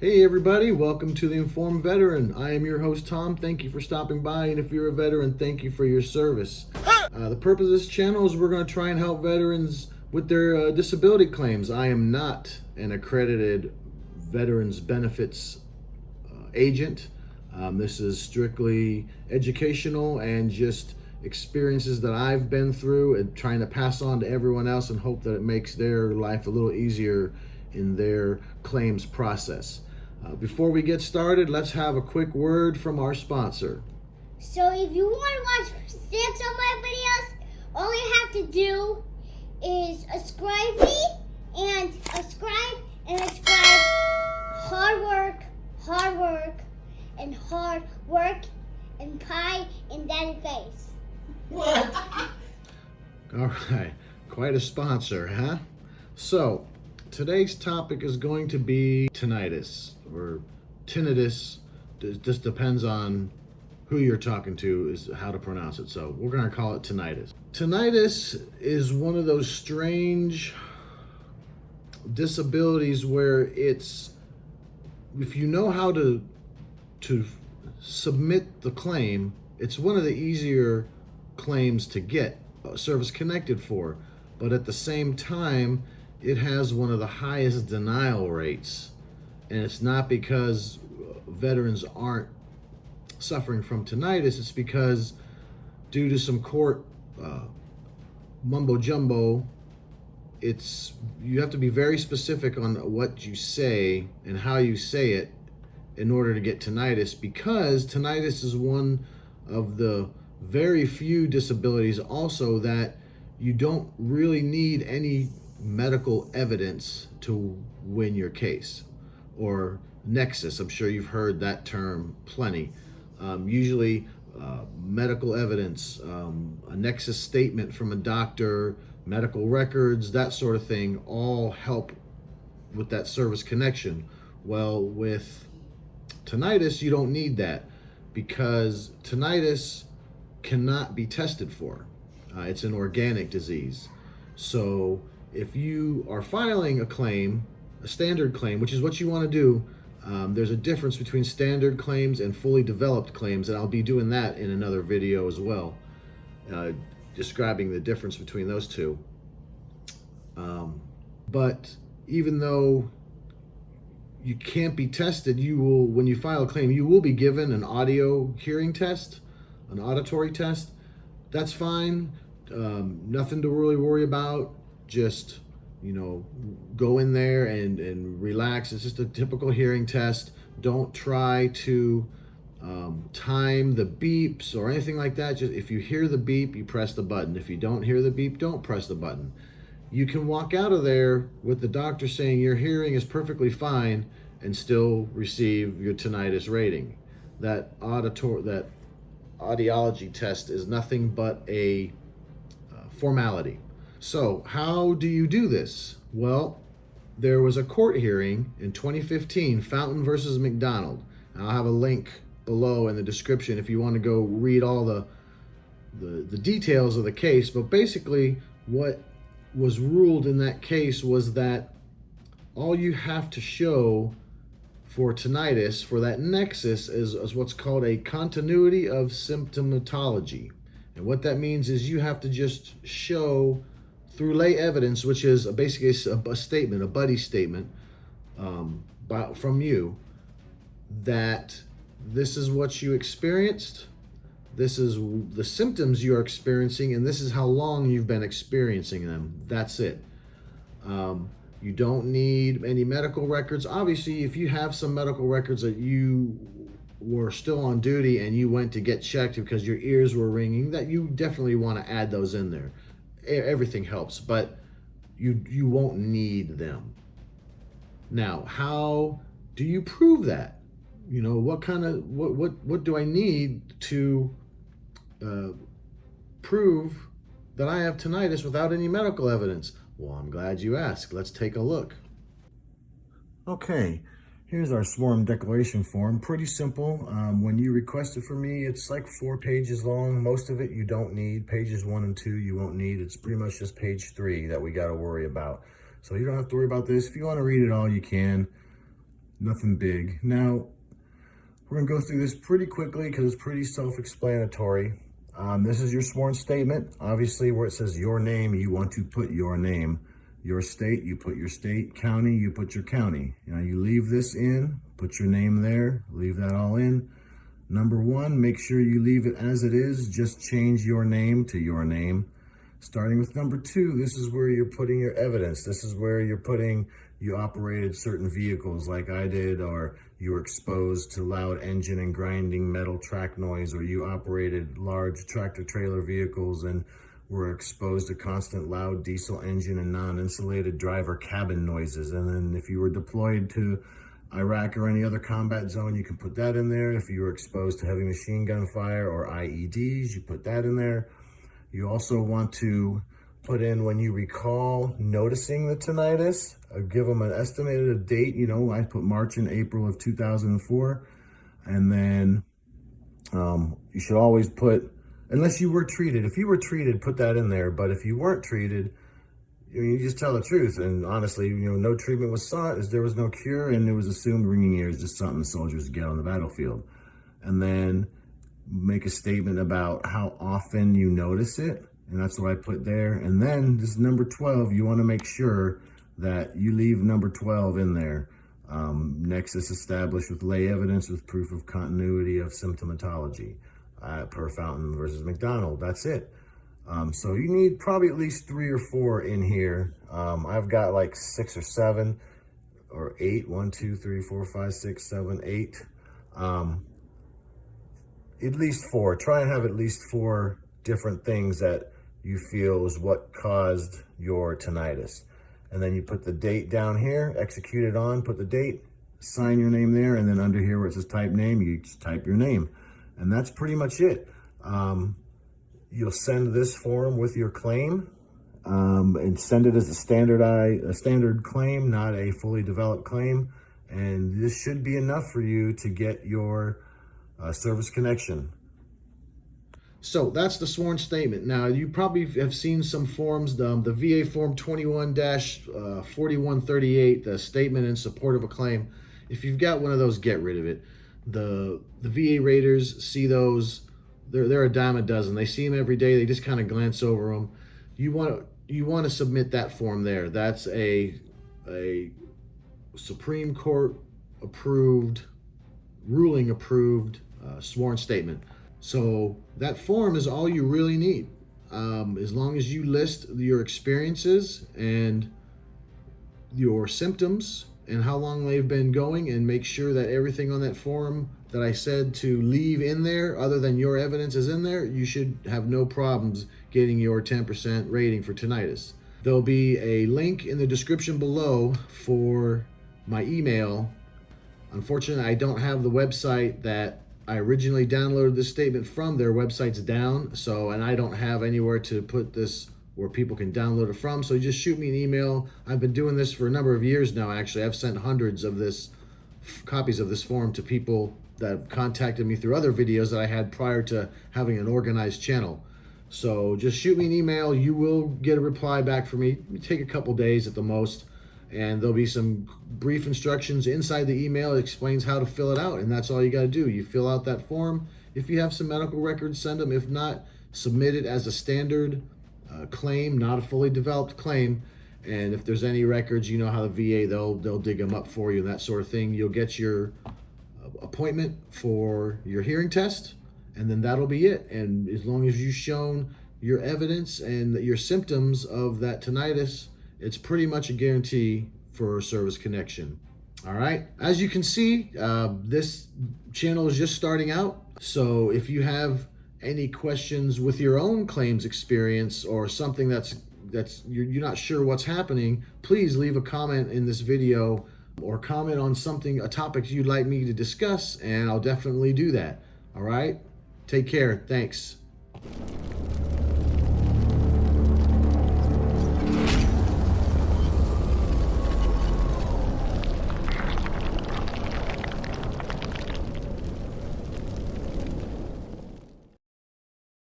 Hey everybody, welcome to the Informed Veteran. I am your host Tom. Thank you for stopping by, and if you're a veteran, thank you for your service. The purpose of this channel is we're going to try and help veterans with their disability claims. I am not an accredited veterans benefits agent. This is strictly educational and just experiences that I've been through and trying to pass on to everyone else and hope that it makes their life a little easier in their claims process. Before we get started, let's have a quick word from our sponsor. So if you want to watch 6 of my videos, all you have to do is subscribe me and subscribe. Hard work, and pie in daddy face. What? All right, quite a sponsor, huh? So, today's topic is going to be tinnitus, or tinnitus. This depends on who you're talking to is how to pronounce it. So we're going to call it tinnitus. Tinnitus is one of those strange disabilities where it's, if you know how to submit the claim, it's one of the easier claims to get service connected for, but at the same time, it has one of the highest denial rates. And it's not because veterans aren't suffering from tinnitus, it's because due to some court mumbo jumbo, you have to be very specific on what you say and how you say it in order to get tinnitus, because tinnitus is one of the very few disabilities also that you don't really need any medical evidence to win your case, or nexus. I'm sure you've heard that term plenty. Usually medical evidence, a nexus statement from a doctor, medical records, that sort of thing, all help with that service connection. Well, with tinnitus, you don't need that, because tinnitus cannot be tested for. It's an organic disease. So if you are filing a claim, a standard claim, which is what you want to do, there's a difference between standard claims and fully developed claims, and I'll be doing that in another video as well, describing the difference between those two. But even though you can't be tested, you will, when you file a claim, you will be given an audio hearing test, an auditory test. That's fine. Nothing to really worry about. Just, go in there and relax. It's just a typical hearing test. Don't try to time the beeps or anything like that. Just if you hear the beep, you press the button. If you don't hear the beep, don't press the button. You can walk out of there with the doctor saying your hearing is perfectly fine and still receive your tinnitus rating. That audiology test is nothing but a formality. So how do you do this? Well, there was a court hearing in 2015, Fountain versus McDonald. I'll have a link below in the description if you want to go read all the details of the case. But basically what was ruled in that case was that all you have to show for tinnitus, for that nexus, is what's called a continuity of symptomatology. And what that means is you have to just show through lay evidence, which is basically a statement, a buddy statement from you, that this is what you experienced, this is the symptoms you are experiencing, and this is how long you've been experiencing them. That's it. You don't need any medical records. Obviously, if you have some medical records that you were still on duty and you went to get checked because your ears were ringing, that you definitely want to add those in there. Everything helps, but you won't need them. Now, how do you prove that? What do I need to prove that I have tinnitus without any medical evidence? Well, I'm glad you asked. Let's take a look. Okay, here's our sworn declaration form. Pretty simple. When you request it from me, it's like 4 pages long. Most of it you don't need. Pages 1 and 2 you won't need. It's pretty much just page 3 that we got to worry about. So you don't have to worry about this. If you want to read it all, you can. Nothing big. Now, we're gonna go through this pretty quickly because it's pretty self-explanatory. This is your sworn statement. Obviously, where it says your name, you want to put your name. Your state, you put your state. County, you put your county. Now, you leave this in, put your name there, leave that all in. Number one, make sure you leave it as it is. Just change your name to your name. Starting with number two, this is where you're putting your evidence. This is where you're putting you operated certain vehicles like I did, or you were exposed to loud engine and grinding metal track noise, or you operated large tractor trailer vehicles and were exposed to constant loud diesel engine and non-insulated driver cabin noises. And then if you were deployed to Iraq or any other combat zone, you can put that in there. If you were exposed to heavy machine gun fire or IEDs, you put that in there. You also want to put in when you recall noticing the tinnitus. Give them an estimated date. You know, I put March and April of 2004. And then you should always put, unless you were treated. If you were treated, put that in there. But if you weren't treated, you just tell the truth. And honestly, no treatment was sought as there was no cure, and it was assumed ringing ear is just something the soldiers get on the battlefield. And then make a statement about how often you notice it, and that's what I put there. And then this is number 12. You want to make sure that you leave number 12 in there. Nexus established with lay evidence with proof of continuity of symptomatology per Fountain versus McDonald. That's it. So you need probably at least 3 or 4 in here. I've got like 6 or 7 or 8. 1, 2, 3, 4, 5, 6, 7, 8. At least 4. Try and have at least 4 different things that you feel is what caused your tinnitus. And then you put the date down here, execute it on, put the date, sign your name there, and then under here where it says type name, you just type your name. And that's pretty much it. You'll send this form with your claim and send it as a standard claim, not a fully developed claim. And this should be enough for you to get your service connection. So that's the sworn statement. Now, you probably have seen some forms, the VA Form 21-4138, the statement in support of a claim. If you've got one of those, get rid of it. The VA raters see those. They're a dime a dozen. They see them every day. They just kind of glance over them. You want to submit that form there. That's a Supreme Court approved, ruling approved sworn statement. So that form is all you really need. As long as you list your experiences and your symptoms and how long they've been going, and make sure that everything on that form that I said to leave in there, other than your evidence, is in there, you should have no problems getting your 10% rating for tinnitus. There'll be a link in the description below for my email. Unfortunately, I don't have the website that I originally downloaded this statement from. Their website's down, and I don't have anywhere to put this where people can download it from. So just shoot me an email. I've been doing this for a number of years now, actually. I've sent hundreds of copies of this form to people that have contacted me through other videos that I had prior to having an organized channel. So just shoot me an email. You will get a reply back from me. It'll take a couple days at the most. And there'll be some brief instructions inside the email. It explains how to fill it out, and that's all you got to do. You fill out that form. If you have some medical records, send them. If not, submit it as a standard claim, not a fully developed claim. And if there's any records, you know how the VA, they'll dig them up for you and that sort of thing. You'll get your appointment for your hearing test, and then that'll be it. And as long as you've shown your evidence and your symptoms of that tinnitus, it's pretty much a guarantee for a service connection. All right. As you can see, this channel is just starting out. So if you have any questions with your own claims experience, or something that's you're not sure what's happening, please leave a comment in this video, or comment on a topic you'd like me to discuss, and I'll definitely do that. All right. Take care. Thanks.